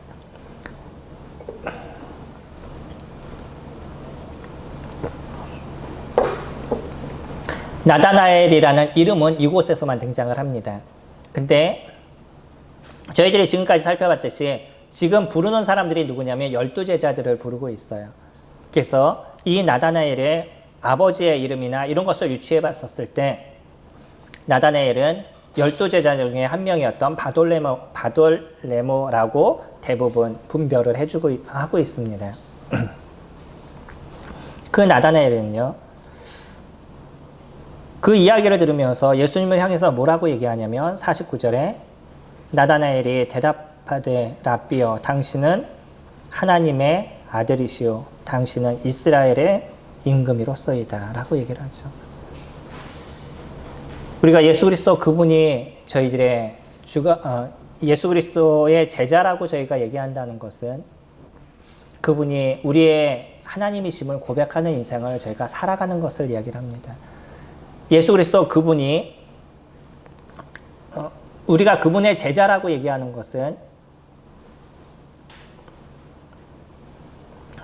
나다나엘이라는 이름은 이곳에서만 등장을 합니다. 근데 저희들이 지금까지 살펴봤듯이 지금 부르는 사람들이 누구냐면 12제자들을 부르고 있어요. 그래서 이 나다나엘의 아버지의 이름이나 이런 것을 유추해 봤었을 때 나다나엘은 12제자 중에 한 명이었던 바돌레모라고 대부분 분별을 하고 있습니다. 그 나다나엘은요. 그 이야기를 들으면서 예수님을 향해서 뭐라고 얘기하냐면 49절에 나다나엘이 대답하되 라삐여 당신은 하나님의 아들이시오 당신은 이스라엘의 임금이로소이다 라고 얘기를 하죠. 우리가 예수 그리스도 그분이 저희들의 예수 그리스도의 제자라고 저희가 얘기한다는 것은 그분이 우리의 하나님이심을 고백하는 인생을 저희가 살아가는 것을 이야기를 합니다. 예수 그리스도 그분이 우리가 그분의 제자라고 얘기하는 것은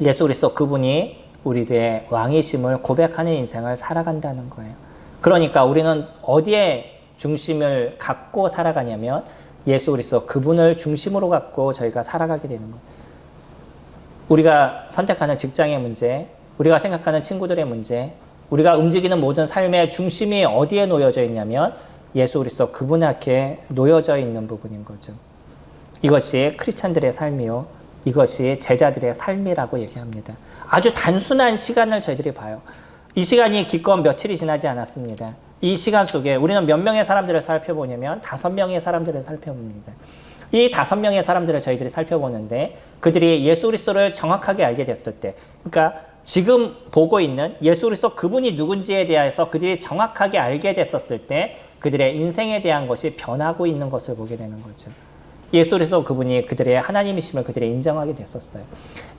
예수 그리스도 그분이 우리들의 왕이심을 고백하는 인생을 살아간다는 거예요. 그러니까 우리는 어디에 중심을 갖고 살아가냐면 예수 그리스도 그분을 중심으로 갖고 저희가 살아가게 되는 거예요. 우리가 선택하는 직장의 문제, 우리가 생각하는 친구들의 문제, 우리가 움직이는 모든 삶의 중심이 어디에 놓여져 있냐면 예수 그리스도 그분 앞에 놓여져 있는 부분인 거죠. 이것이 크리스찬들의 삶이요. 이것이 제자들의 삶이라고 얘기합니다. 아주 단순한 시간을 저희들이 봐요. 이 시간이 기껏 며칠이 지나지 않았습니다. 이 시간 속에 우리는 몇 명의 사람들을 살펴보냐면 5명의 사람들을 살펴봅니다. 이 5명의 사람들을 저희들이 살펴보는데 그들이 예수 그리스도를 정확하게 알게 됐을 때, 그러니까 지금 보고 있는 예수 그리스도 그분이 누군지에 대해서 그들이 정확하게 알게 됐었을 때 그들의 인생에 대한 것이 변하고 있는 것을 보게 되는 거죠. 예수 그리스도 그분이 그들의 하나님이심을 그들이 인정하게 됐었어요.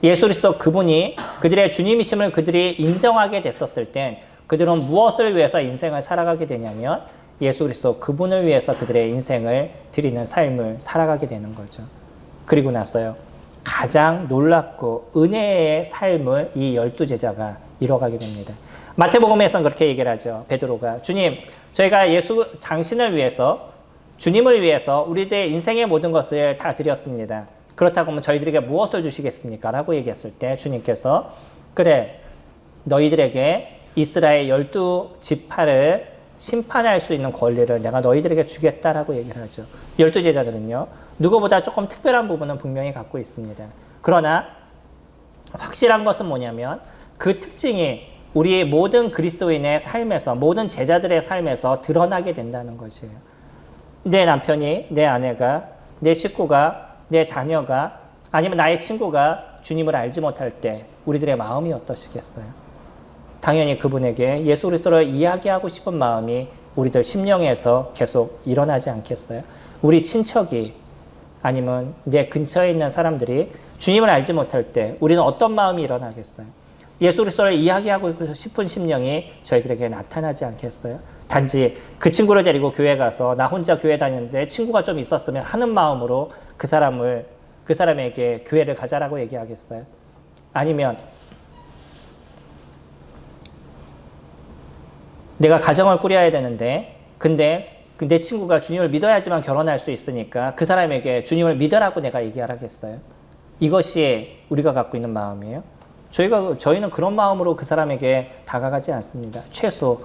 예수 그리스도 그분이 그들의 주님이심을 그들이 인정하게 됐었을 땐 그들은 무엇을 위해서 인생을 살아가게 되냐면 예수 그리스도 그분을 위해서 그들의 인생을 드리는 삶을 살아가게 되는 거죠. 그리고 나서요. 가장 놀랍고 은혜의 삶을 이 12제자가 이뤄가게 됩니다. 마태복음에서는 그렇게 얘기를 하죠. 베드로가 주님, 저희가 당신을 위해서 주님을 위해서 우리들의 인생의 모든 것을 다 드렸습니다. 그렇다고 하면 저희들에게 무엇을 주시겠습니까? 라고 얘기했을 때 주님께서 그래, 너희들에게 이스라엘 12지파를 심판할 수 있는 권리를 내가 너희들에게 주겠다라고 얘기를 하죠. 12제자들은요. 누구보다 조금 특별한 부분은 분명히 갖고 있습니다. 그러나 확실한 것은 뭐냐면 그 특징이 우리의 모든 그리스도인의 삶에서 모든 제자들의 삶에서 드러나게 된다는 것이에요. 내 남편이, 내 아내가, 내 식구가, 내 자녀가 아니면 나의 친구가 주님을 알지 못할 때 우리들의 마음이 어떠시겠어요? 당연히 그분에게 예수 그리스도를 이야기하고 싶은 마음이 우리들 심령에서 계속 일어나지 않겠어요? 우리 친척이 아니면 내 근처에 있는 사람들이 주님을 알지 못할 때 우리는 어떤 마음이 일어나겠어요? 예수 그리스도를 이야기하고 싶은 심령이 저희들에게 나타나지 않겠어요? 단지 그 친구를 데리고 교회 가서 나 혼자 교회 다니는데 친구가 좀 있었으면 하는 마음으로 그 사람에게 교회를 가자라고 얘기하겠어요? 아니면 내가 가정을 꾸려야 되는데 근데 내 친구가 주님을 믿어야지만 결혼할 수 있으니까 그 사람에게 주님을 믿으라고 내가 얘기하겠어요? 이것이 우리가 갖고 있는 마음이에요. 저희는 그런 마음으로 그 사람에게 다가가지 않습니다. 최소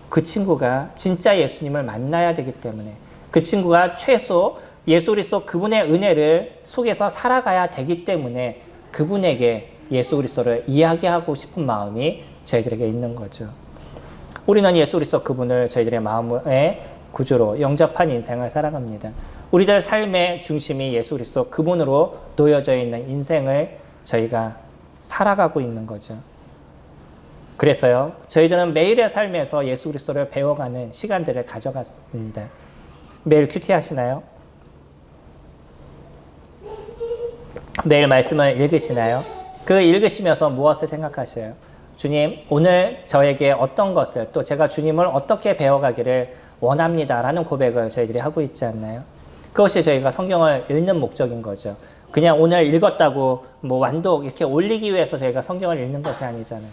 그 친구가 진짜 예수님을 만나야 되기 때문에 그 친구가 최소 예수 그리스도 그분의 은혜를 속에서 살아가야 되기 때문에 그분에게 예수 그리스도를 이야기하고 싶은 마음이 저희들에게 있는 거죠. 우리는 예수 그리스도 그분을 저희들의 마음의 구주로 영접한 인생을 살아갑니다. 우리들 삶의 중심이 예수 그리스도 그분으로 놓여져 있는 인생을 저희가 살아가고 있는 거죠. 그래서요, 저희들은 매일의 삶에서 예수 그리스도를 배워가는 시간들을 가져갔습니다. 매일 큐티 하시나요? 매일 말씀을 읽으시나요? 그 읽으시면서 무엇을 생각하셔요? 주님, 오늘 저에게 어떤 것을 또 제가 주님을 어떻게 배워가기를 원합니다라는 고백을 저희들이 하고 있지 않나요? 그것이 저희가 성경을 읽는 목적인 거죠. 그냥 오늘 읽었다고 완독 이렇게 올리기 위해서 저희가 성경을 읽는 것이 아니잖아요.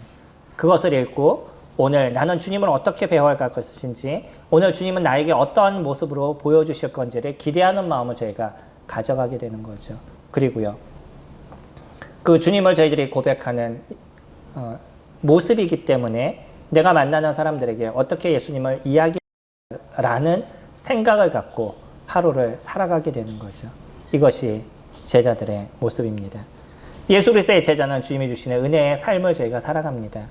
그것을 읽고 오늘 나는 주님을 어떻게 배워갈 것인지, 오늘 주님은 나에게 어떤 모습으로 보여주실 건지를 기대하는 마음을 저희가 가져가게 되는 거죠. 그리고요, 그 주님을 저희들이 고백하는 모습이기 때문에 내가 만나는 사람들에게 어떻게 예수님을 이야기라는 생각을 갖고 하루를 살아가게 되는 거죠. 이것이 제자들의 모습입니다. 예수 그리스도의 제자는 주님이 주시는 은혜의 삶을 저희가 살아갑니다.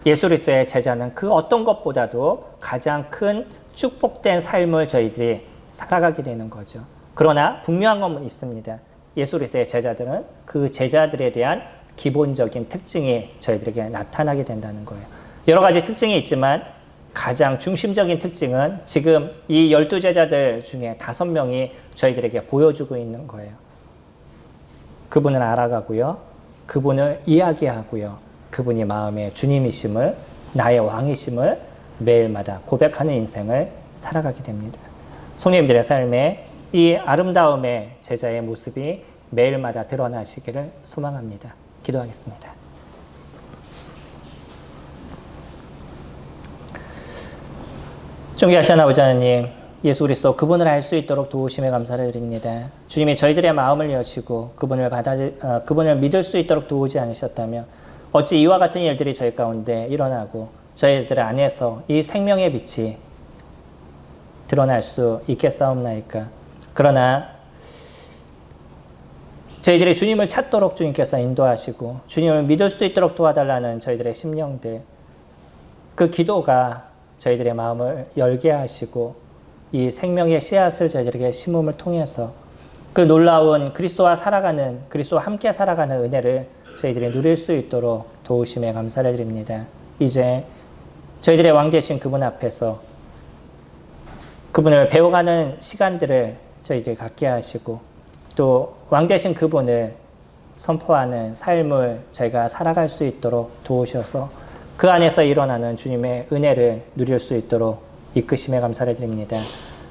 예수 그리스도의 제자는 그 어떤 것보다도 가장 큰 축복된 삶을 저희들이 살아가게 되는 거죠. 그러나 분명한 건 있습니다. 예수 그리스도의 제자들은 그 제자들에 대한 기본적인 특징이 저희들에게 나타나게 된다는 거예요. 여러 가지 특징이 있지만 가장 중심적인 특징은 지금 이 12제자들 중에 5명이 저희들에게 보여주고 있는 거예요. 그분을 알아가고요. 그분을 이야기하고요. 그분이 마음의 주님이심을, 나의 왕이심을 매일마다 고백하는 인생을 살아가게 됩니다. 성도님들의 삶에 이 아름다움의 제자의 모습이 매일마다 드러나시기를 소망합니다. 기도하겠습니다. 존귀하신 아버지 하나님, 예수 그리스도 그분을 알 수 있도록 도우심에 감사를 드립니다. 주님이 저희들의 마음을 여시고 그분을 믿을 수 있도록 도우지 않으셨다면 어찌 이와 같은 일들이 저희 가운데 일어나고 저희들 안에서 이 생명의 빛이 드러날 수 있겠사옵나이까. 그러나 저희들이 주님을 찾도록 주님께서 인도하시고 주님을 믿을 수 있도록 도와달라는 저희들의 심령들, 그 기도가 저희들의 마음을 열게 하시고 이 생명의 씨앗을 저희들에게 심음을 통해서 그 놀라운 그리스도와 함께 살아가는 은혜를 저희들이 누릴 수 있도록 도우심에 감사를 드립니다. 이제 저희들의 왕 되신 그분 앞에서 그분을 배워가는 시간들을 저희들이 갖게 하시고 또 왕 되신 그분을 선포하는 삶을 저희가 살아갈 수 있도록 도우셔서 그 안에서 일어나는 주님의 은혜를 누릴 수 있도록 이끄심에 감사를 드립니다.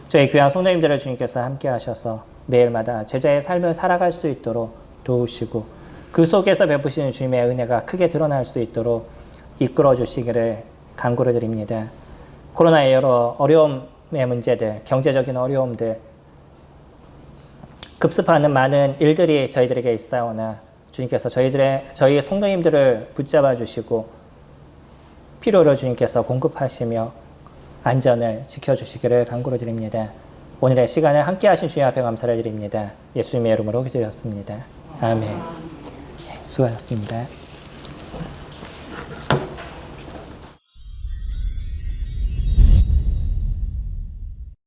저희 귀한 성도님들을 주님께서 함께 하셔서 매일마다 제자의 삶을 살아갈 수 있도록 도우시고 그 속에서 베푸시는 주님의 은혜가 크게 드러날 수 있도록 이끌어 주시기를 간구를 드립니다. 코로나의 여러 어려움의 문제들, 경제적인 어려움들, 급습하는 많은 일들이 저희들에게 있사오나 주님께서 저희 성도님들을 붙잡아 주시고 필요를 주님께서 공급하시며 안전을 지켜주시기를 간구를 드립니다. 오늘의 시간을 함께 하신 주님 앞에 감사를 드립니다. 예수님의 이름으로 기도드렸습니다. 아멘. 수고하셨습니다.